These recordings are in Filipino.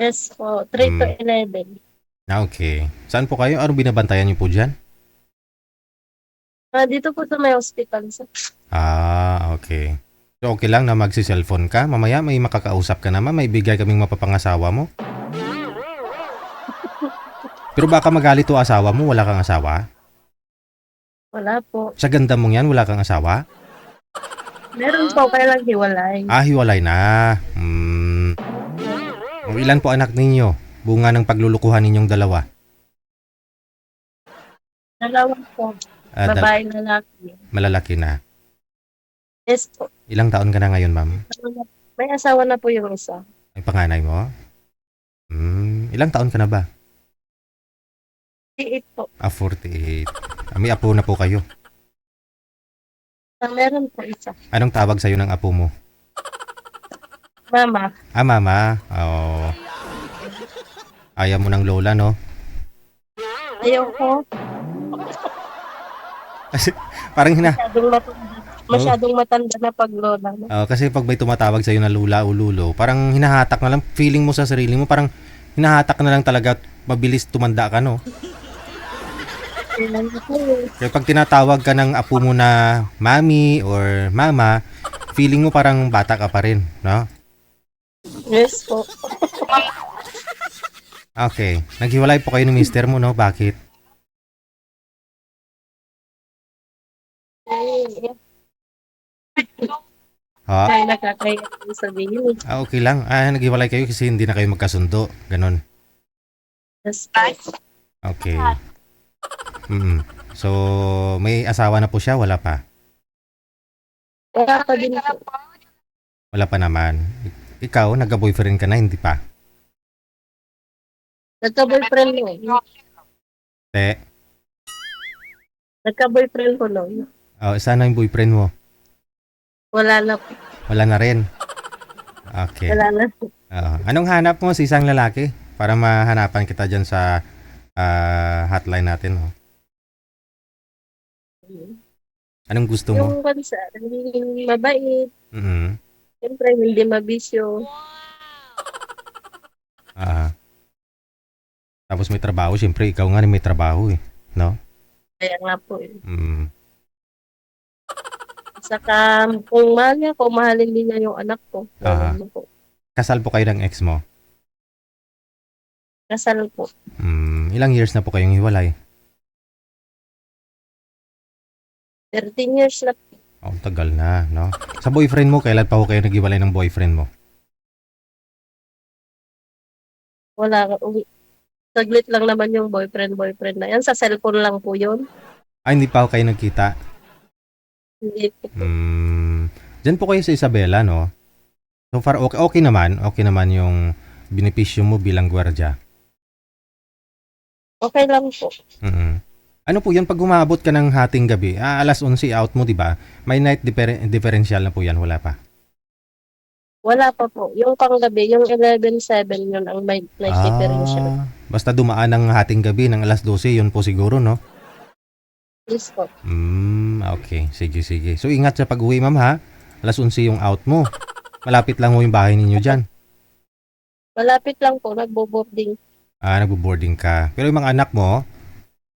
Yes po, 3 to Hmm, 11. okay. Saan po kayo? Anong binabantayan niyo po diyan? Dito po sa may hospital sir. Okay. So, okay lang na magsi-cellphone ka? Mamaya may makakausap ka naman, may bigay kaming mapapangasawa mo. Pero baka magalit 'to asawa mo, wala kang asawa? Wala po. Sa ganda mong 'yan, wala kang asawa? Meron po kaya lang hiwalay. Hiwalay na. O ilan po anak ninyo? Bunga ng paglulukuhan ninyong dalawa. Dalawa po, Ah, babae lalaki. malalaki na. Yes po. Ilang taon ka na ngayon, ma'am? May asawa na po yung isa. Ay, panganay mo? Ilang taon ka na ba? 8 po. 48. May apo na po kayo. Meron po isa. Anong tawag sa'yo ng apo mo? Mama. Mama. Oh. Ayaw mo ng lola, no? Ayaw ko. Kasi parang Masyadong matanda na pag lola. No? kasi pag may tumatawag sa'yo na lula o lulo, parang hinahatak na lang, feeling mo sa sarili mo, parang hinahatak na lang talaga at mabilis tumanda ka, no? Kailan po eh. Kaya pag tinatawag ka ng apo mo na mami or mama, feeling mo parang bata ka pa rin, no? Yes po. Okay. Naghiwalay po kayo ng mister mo, no? Bakit? Eh, Ha? Kaya nakakaya ko sabihin. Okay lang. Naghiwalay kayo kasi hindi na kayo magkasundo. Ganon. Yes po. Okay. So, may asawa na po siya? Wala pa? Wala pa din po. Wala pa naman. Ikaw, nagka-boyfriend ka na, hindi pa? Nagka-boyfriend mo. Te, Nagka-boyfriend ko no. sana yung boyfriend mo? Wala na po. Wala na rin. Okay. Wala na. Anong hanap mo sa isang lalaki? Para mahanapan kita dyan sa hotline natin. Oh. Anong gusto mo? Yung bansa, hindi mabait. Mm-hmm. Siyempre, hindi mabisyo. Tapos may trabaho. Siyempre, ikaw nga rin may trabaho eh. No? Kaya nga po eh. Mm. Saka, kung mahal niya ko, mahalin din niya yung anak ko. Ah. Po. Kasal po kayo ng ex mo? Kasal po. Ilang years na po kayong hiwalay? 13 years na. Tagal na, no? Sa boyfriend mo, kailan pa ho kayo naghiwalay ng boyfriend mo? Wala. Saglit lang naman yung boyfriend na yan. Sa cellphone lang po yun. Hindi pa ho kayo nagkita? Hindi po. Diyan po kayo sa Isabela, no? So far, okay naman. Okay naman yung benepisyo mo bilang gwardiya. Okay lang po. Ano po yan, pag umabot ka ng hating gabi, alas 11 out mo, di ba? May night differential na po yan, wala pa? Wala pa po. Yung panggabi, yung 11-7 yun ang may night differential. Basta dumaan ng hating gabi ng alas 12, yun po siguro, no? Yes po. Okay. Sige. So, ingat sa pag-uwi, ma'am, ha? Alas 11 yung out mo. Malapit lang mo yung bahay ninyo dyan. Malapit lang po, nagbo-boarding. Nagbo-boarding ka. Pero yung mga anak mo,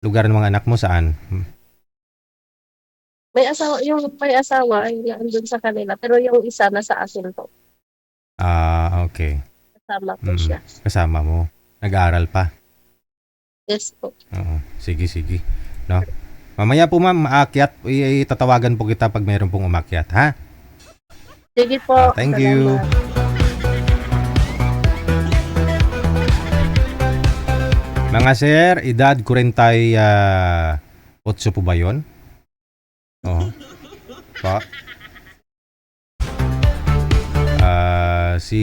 lugar ng mga anak mo saan? Yung may asawa ay andun sa kanila, pero yung isa nasa akin po. Okay. Kasama po siya. Kasama mo. Nag-aaral pa. Yes po. Oo. Sige. No? Mamaya po, ma'am, maakyat. Tatawagan po kita pag mayroon pong umakyat, ha? Sige po. Thank you. Mga sir, edad 48 po ba yun? Oo. Pa. Si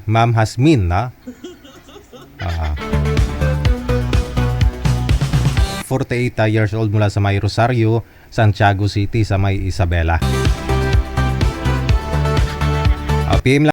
Ma'am Hasmin, na? 48 years old mula sa may Rosario, Santiago City sa may Isabela. PM